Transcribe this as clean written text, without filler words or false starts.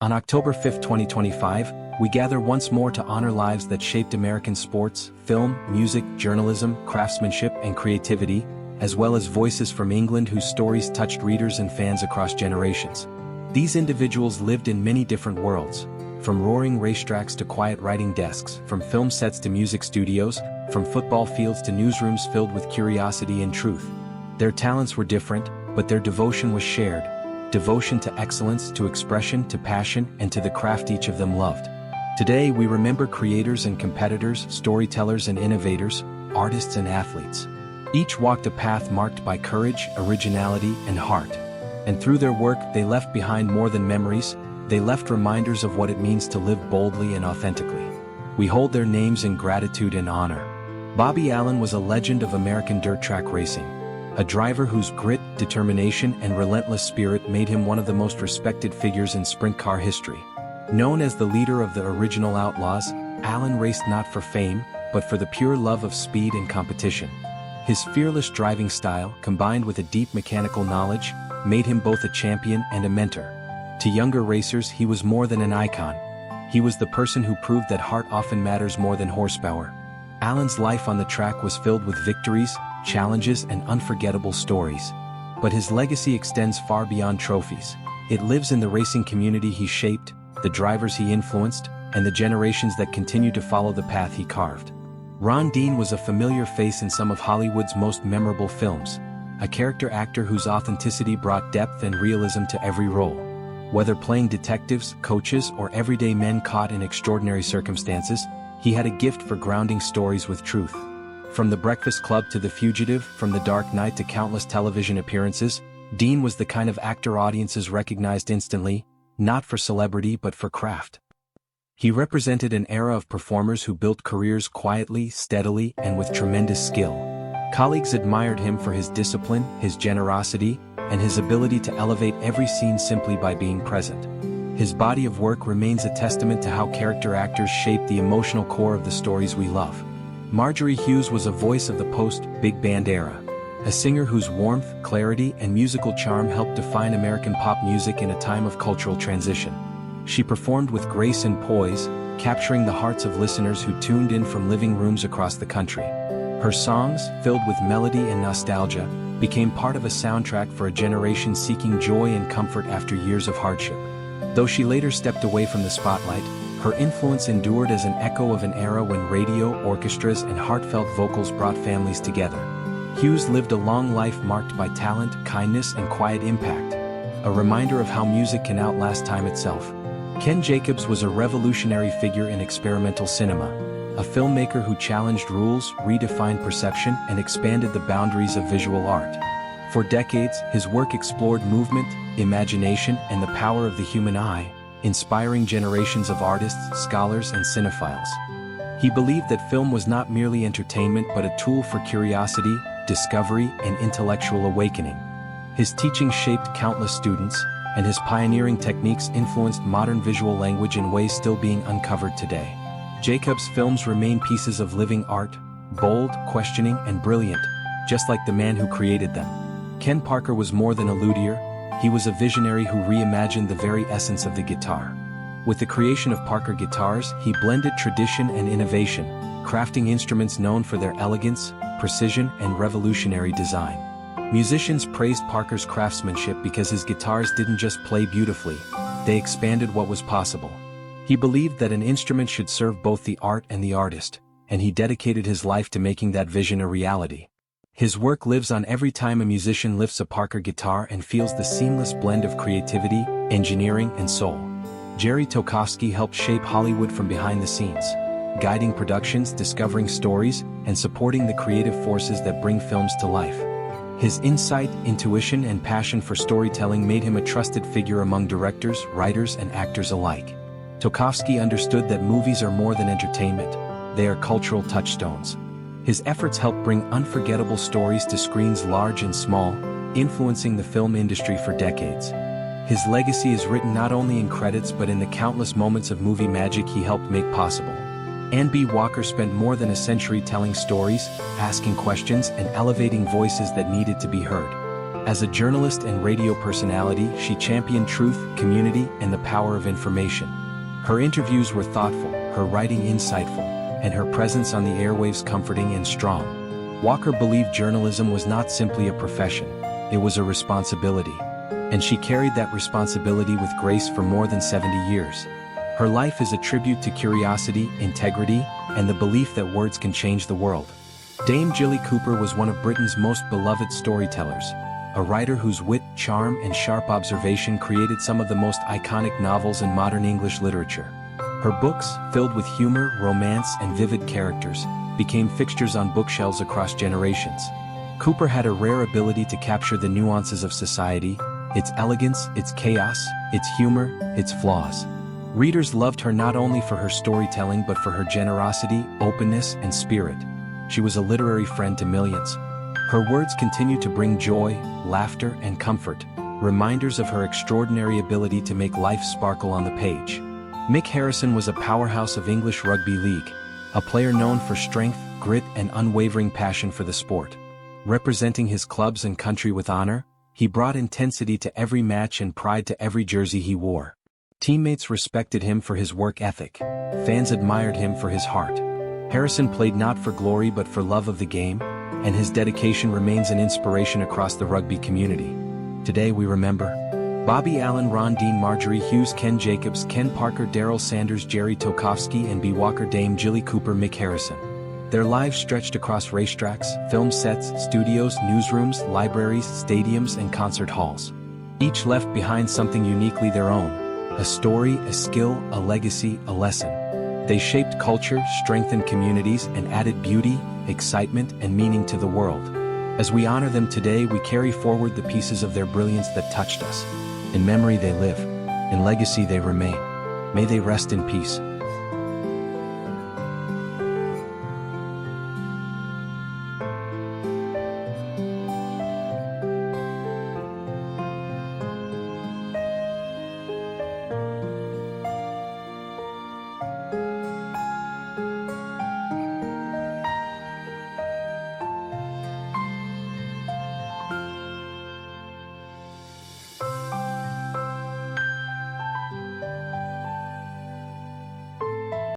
On October 5, 2025, we gather once more to honor lives that shaped American sports, film, music, journalism, craftsmanship, and creativity, as well as voices from England whose stories touched readers and fans across generations. These individuals lived in many different worlds, from roaring racetracks to quiet writing desks, from film sets to music studios, from football fields to newsrooms filled with curiosity and truth. Their talents were different, but their devotion was shared. Devotion to excellence, to expression, to passion, and to the craft each of them loved. Today we remember creators and competitors, storytellers and innovators, artists and athletes. Each walked a path marked by courage, originality, and heart. And through their work, they left behind more than memories, they left reminders of what it means to live boldly and authentically. We hold their names in gratitude and honor. Bobby Allen was a legend of American dirt track racing, a driver whose grit, determination, and relentless spirit made him one of the most respected figures in sprint car history. Known as the leader of the original Outlaws, Allen raced not for fame, but for the pure love of speed and competition. His fearless driving style, combined with a deep mechanical knowledge, made him both a champion and a mentor. To younger racers, he was more than an icon. He was the person who proved that heart often matters more than horsepower. Allen's life on the track was filled with victories, challenges, and unforgettable stories. But his legacy extends far beyond trophies. It lives in the racing community he shaped, the drivers he influenced, and the generations that continue to follow the path he carved. Ron Dean was a familiar face in some of Hollywood's most memorable films, a character actor whose authenticity brought depth and realism to every role. Whether playing detectives, coaches, or everyday men caught in extraordinary circumstances, he had a gift for grounding stories with truth. From The Breakfast Club to The Fugitive, from The Dark Knight to countless television appearances, Dean was the kind of actor audiences recognized instantly, not for celebrity but for craft. He represented an era of performers who built careers quietly, steadily, and with tremendous skill. Colleagues admired him for his discipline, his generosity, and his ability to elevate every scene simply by being present. His body of work remains a testament to how character actors shape the emotional core of the stories we love. Marjorie Hughes was a voice of the post-Big Band era, a singer whose warmth, clarity, and musical charm helped define American pop music in a time of cultural transition. She performed with grace and poise, capturing the hearts of listeners who tuned in from living rooms across the country. Her songs, filled with melody and nostalgia, became part of a soundtrack for a generation seeking joy and comfort after years of hardship. Though she later stepped away from the spotlight, her influence endured as an echo of an era when radio, orchestras, and heartfelt vocals brought families together. Hughes lived a long life marked by talent, kindness, and quiet impact, a reminder of how music can outlast time itself. Ken Jacobs was a revolutionary figure in experimental cinema, a filmmaker who challenged rules, redefined perception, and expanded the boundaries of visual art. For decades, his work explored movement, imagination, and the power of the human eye, inspiring generations of artists, scholars, and cinephiles. He believed that film was not merely entertainment but a tool for curiosity, discovery, and intellectual awakening. His teachings shaped countless students, and his pioneering techniques influenced modern visual language in ways still being uncovered today. Jacobs' films remain pieces of living art, bold, questioning, and brilliant, just like the man who created them. Ken Parker was more than a luthier, he was a visionary who reimagined the very essence of the guitar. With the creation of Parker guitars, he blended tradition and innovation, crafting instruments known for their elegance, precision, and revolutionary design. Musicians praised Parker's craftsmanship because his guitars didn't just play beautifully, they expanded what was possible. He believed that an instrument should serve both the art and the artist, and he dedicated his life to making that vision a reality. His work lives on every time a musician lifts a Parker guitar and feels the seamless blend of creativity, engineering, and soul. Jerry Tokofsky helped shape Hollywood from behind the scenes, guiding productions, discovering stories, and supporting the creative forces that bring films to life. His insight, intuition, and passion for storytelling made him a trusted figure among directors, writers, and actors alike. Tokofsky understood that movies are more than entertainment, they are cultural touchstones. His efforts helped bring unforgettable stories to screens large and small, influencing the film industry for decades. His legacy is written not only in credits but in the countless moments of movie magic he helped make possible. Ann B. Walker spent more than a century telling stories, asking questions, and elevating voices that needed to be heard. As a journalist and radio personality, she championed truth, community, and the power of information. Her interviews were thoughtful, her writing insightful, and her presence on the airwaves comforting and strong. Walker believed journalism was not simply a profession, it was a responsibility. And she carried that responsibility with grace for more than 70 years. Her life is a tribute to curiosity, integrity, and the belief that words can change the world. Dame Jilly Cooper was one of Britain's most beloved storytellers, a writer whose wit, charm, and sharp observation created some of the most iconic novels in modern English literature. Her books, filled with humor, romance, and vivid characters, became fixtures on bookshelves across generations. Cooper had a rare ability to capture the nuances of society, its elegance, its chaos, its humor, its flaws. Readers loved her not only for her storytelling but for her generosity, openness, and spirit. She was a literary friend to millions. Her words continue to bring joy, laughter, and comfort, reminders of her extraordinary ability to make life sparkle on the page. Mick Harrison was a powerhouse of English rugby league, a player known for strength, grit, and unwavering passion for the sport. Representing his clubs and country with honor, he brought intensity to every match and pride to every jersey he wore. Teammates respected him for his work ethic. Fans admired him for his heart. Harrison played not for glory but for love of the game, and his dedication remains an inspiration across the rugby community. Today we remember Bobby Allen, Ron Dean, Marjorie Hughes, Ken Jacobs, Ken Parker, Daryl Sanders, Jerry Tokofsky, and B. Walker, Dame Jilly Cooper, Mick Harrison. Their lives stretched across racetracks, film sets, studios, newsrooms, libraries, stadiums, and concert halls. Each left behind something uniquely their own, a story, a skill, a legacy, a lesson. They shaped culture, strengthened communities, and added beauty, excitement, and meaning to the world. As we honor them today, we carry forward the pieces of their brilliance that touched us. In memory they live, in legacy they remain. May they rest in peace.